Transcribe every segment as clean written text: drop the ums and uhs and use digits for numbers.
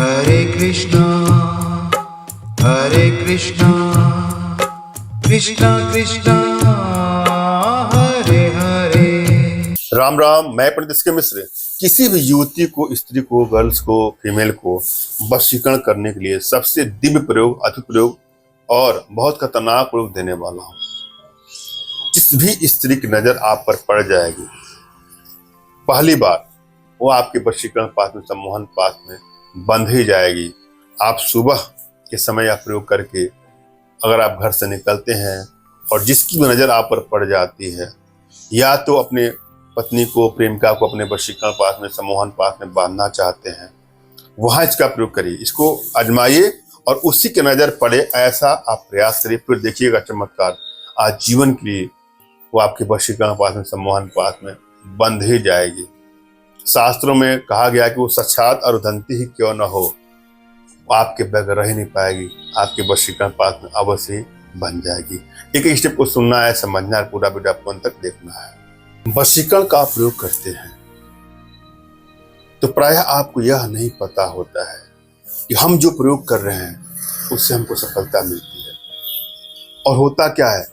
हरे कृष्णा कृष्णा कृष्णा हरे हरे। राम राम। मैं पंडित एस के मिश्र किसी भी युवती को, स्त्री को, गर्ल्स को, फीमेल को वशीकरण करने के लिए सबसे दिव्य प्रयोग, अद्भुत प्रयोग और बहुत खतरनाक प्रयोग देने वाला हूं। जिस भी स्त्री की नजर आप पर पड़ जाएगी, पहली बार वो आपके वशीकरण पाठ में, सम्मोहन पाठ में बंध ही जाएगी। आप सुबह के समय यह प्रयोग करके अगर आप घर से निकलते हैं और जिसकी भी नजर आप पर पड़ जाती है, या तो अपने पत्नी को, प्रेमिका को अपने वशीकरण पाठ में, सम्मोहन पाठ में बांधना चाहते हैं, वहां इसका प्रयोग करिए। इसको आजमाइए और उसी के नजर पड़े ऐसा आप प्रयास करिए, फिर देखिएगा चमत्कार। आज जीवन के लिए वो आपके वशीकरण पाठ में, सम्मोहन पाठ में बंध ही जाएगी। शास्त्रों में कहा गया कि वो साक्षात अरुंधति ही क्यों न हो, वो आपके बगैर रह नहीं पाएगी, आपके वशीकरण पाठ में अवश्य ही बन जाएगी। एक एक स्टेप को सुनना है, समझना है, पूरा वीडियो आपको अंत तक देखना है। वशीकरण का प्रयोग करते हैं तो प्रायः आपको यह नहीं पता होता है कि हम जो प्रयोग कर रहे हैं उससे हमको सफलता मिलती है। और होता क्या है,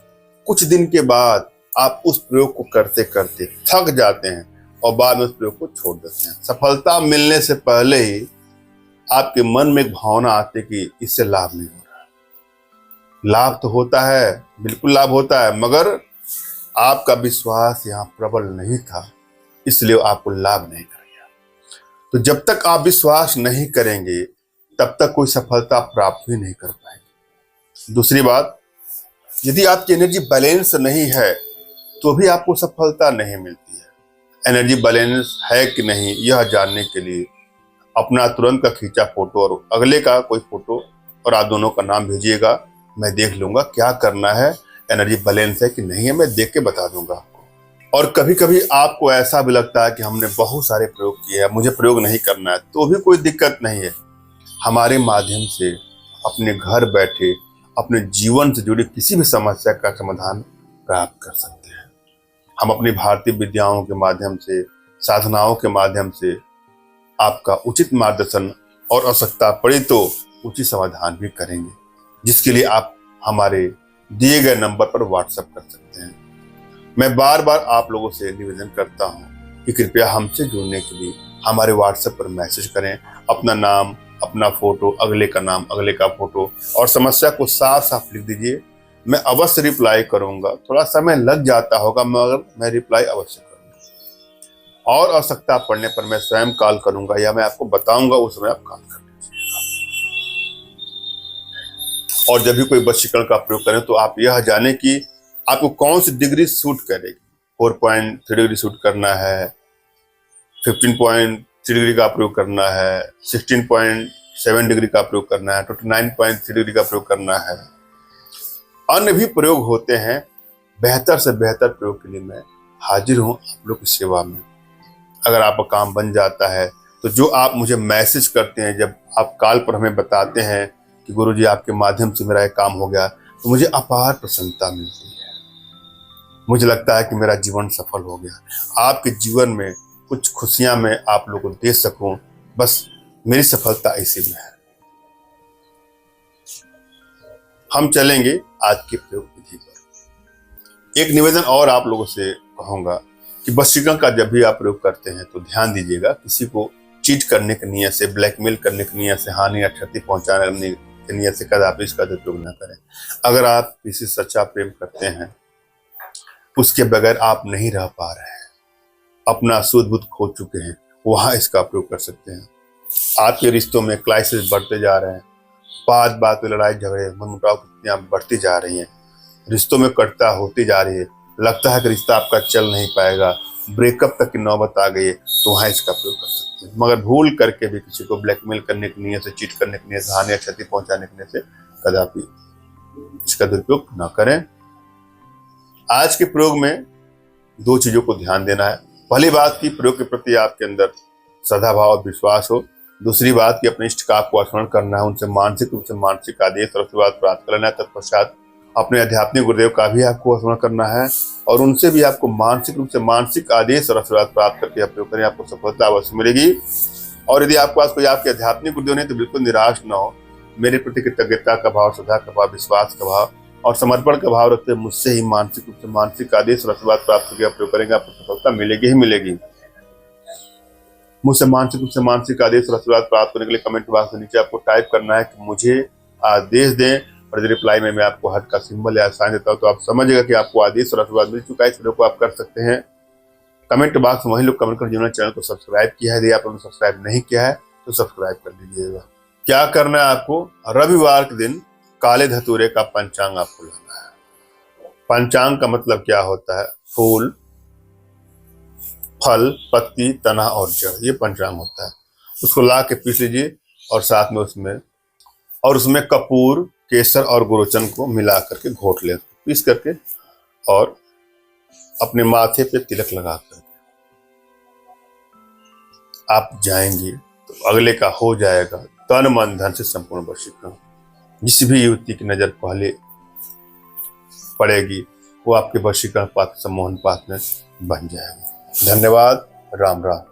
कुछ दिन के बाद आप उस प्रयोग को करते करते थक जाते हैं और बाद में उस प्रयोग को छोड़ देते हैं। सफलता मिलने से पहले ही आपके मन में एक भावना आती है कि इससे लाभ नहीं हो रहा। लाभ तो होता है, बिल्कुल लाभ होता है, मगर आपका विश्वास यहाँ प्रबल नहीं था, इसलिए आपको लाभ नहीं करेगा। तो जब तक आप विश्वास नहीं करेंगे तब तक कोई सफलता प्राप्त भी नहीं कर पाएंगे। दूसरी बात, यदि आपकी एनर्जी बैलेंस नहीं है तो भी आपको सफलता नहीं मिलती है। एनर्जी बैलेंस है कि नहीं यह जानने के लिए अपना तुरंत का खींचा फोटो और अगले का कोई फोटो और आप दोनों का नाम भेजिएगा, मैं देख लूंगा क्या करना है, एनर्जी बैलेंस है कि नहीं है, मैं देख के बता दूंगा आपको। और कभी कभी आपको ऐसा भी लगता है कि हमने बहुत सारे प्रयोग किए हैं, मुझे प्रयोग नहीं करना है, तो भी कोई दिक्कत नहीं है। हमारे माध्यम से अपने घर बैठे अपने जीवन से जुड़ी किसी भी समस्या का समाधान प्राप्त कर सकते हैं। हम अपनी भारतीय विद्याओं के माध्यम से, साधनाओं के माध्यम से आपका उचित मार्गदर्शन और आवश्यकता पड़ी तो उचित समाधान भी करेंगे, जिसके लिए आप हमारे दिए गए नंबर पर व्हाट्सएप कर सकते हैं। मैं बार बार आप लोगों से निवेदन करता हूं कि कृपया हमसे जुड़ने के लिए हमारे व्हाट्सएप पर मैसेज करें। अपना नाम, अपना फोटो, अगले का नाम, अगले का फोटो और समस्या को साफ साफ लिख दीजिए। मैं अवश्य रिप्लाई करूंगा। थोड़ा समय लग जाता होगा मगर मैं रिप्लाई अवश्य करूंगा। और आवश्यकता पड़ने पर मैं स्वयं कॉल करूंगा या मैं आपको बताऊंगा, उस समय आप कॉल कर लीजिएगा। और जब भी कोई वशीकरण का प्रयोग करें तो आप यह जानें कि आपको कौन सी डिग्री सूट करेगी। 4.3 डिग्री सूट करना है, 15.3 डिग्री का प्रयोग करना है, 16.7 डिग्री का प्रयोग करना है, 29.3 डिग्री का प्रयोग करना है। अन्य भी प्रयोग होते हैं। बेहतर से बेहतर प्रयोग के लिए मैं हाजिर हूं आप लोग की सेवा में। अगर आपका काम बन जाता है तो जो आप मुझे मैसेज करते हैं, जब आप कॉल पर हमें बताते हैं कि गुरुजी आपके माध्यम से मेरा ये काम हो गया, तो मुझे अपार प्रसन्नता मिलती है। मुझे लगता है कि मेरा जीवन सफल हो गया। आपके जीवन में कुछ खुशियां मैं आप लोगों को दे सकूं, बस मेरी सफलता इसी में है। हम चलेंगे आज के प्रयोग विधि पर। एक निवेदन और आप लोगों से कहूंगा कि वशीकरण का जब भी आप प्रयोग करते हैं तो ध्यान दीजिएगा, किसी को चीट करने की नियत से, ब्लैकमेल करने की नियत से, हानि या क्षति पहुंचाने की नियत से कदापि इसका दुरुपयोग न करें। अगर आप किसी से सच्चा प्रेम करते हैं, उसके बगैर आप नहीं रह पा रहे हैं, अपना सुध बुध खो चुके हैं, वहां इसका प्रयोग कर सकते हैं। आपके रिश्तों में क्राइसिस बढ़ते जा रहे हैं, बात बात में लड़ाई झगड़े, मनमुटाव की बढ़ती जा रही है, रिश्तों में कटता होती जा रही है, लगता है कि रिश्ता आपका चल नहीं पाएगा, ब्रेकअप तक की नौबत आ गई है, तो वहाँ इसका प्रयोग कर सकते हैं। मगर भूल करके भी किसी को ब्लैकमेल करने की नियत से, चीट करने की नियत से, हानि या क्षति पहुंचाने की नियत से कदापि इसका दुरुपयोग न करें। आज के प्रयोग में दो चीजों को ध्यान देना है। पहली बात की प्रयोग के प्रति आपके अंदर श्रद्धा भाव और विश्वास हो। दूसरी बात कि अपने इष्ट का आपको स्मरण करना है, उनसे मानसिक रूप से मानसिक आदेश और आशीर्वाद प्राप्त करना है। तत्पश्चात अपने आध्यात्मिक गुरुदेव का भी आपको स्मरण करना है और उनसे भी आपको मानसिक रूप से मानसिक आदेश और आशीर्वाद प्राप्त करके प्रयोग करें, आपको सफलता अवश्य मिलेगी। और यदि आपके पास कोई आपके आध्यात्मिक गुरुदेव नहीं तो बिल्कुल निराश न हो। मेरे प्रति कृतज्ञता का भाव, श्रद्धा का भाव, विश्वास का भाव और समर्पण का भाव रखते हुए मुझसे ही मानसिक रूप से मानसिक आदेश और आशीर्वाद प्राप्त करके प्रयोग करेंगे, आपको सफलता मिलेगी ही मिलेगी। मुझसे मानसिक रूप से मानसिक आदेश और आशीर्वाद प्राप्त करने के लिए कमेंट बॉक्स के नीचे आपको टाइप करना है कि मुझे आदेश दें, और यदि रिप्लाई में मैं आपको हार्ट का सिंबल या साइन देता हूँ तो आप समझिएगा कि आपको आदेश और आशीर्वाद मिल चुका है। इस वीडियो को आप कर सकते हैं। कमेंट बॉक्स में वही लोग कमेंट कर जिन्होंने चैनल को सब्सक्राइब किया है। यदि आपने सब्सक्राइब नहीं किया है तो सब्सक्राइब कर लीजिएगा। क्या करना है आपको? रविवार के दिन काले धतूरे का पंचांग आपको लाना है। पंचांग का मतलब क्या होता है? फूल, फल, पत्ती, तना और जड़, ये पंचांग होता है। उसको ला के पीस लीजिए और साथ में उसमें कपूर, केसर और गुरुचन को मिला करके घोट ले, पीस करके, और अपने माथे पे तिलक लगा कर आप जाएंगे तो अगले का हो जाएगा तन मन धन से संपूर्ण वशीकरण। जिस भी युवती की नजर पहले पड़ेगी वो आपके वशीकरण पात्र, सम्मोहन पात्र बन जाएगा। धन्यवाद। राम राम।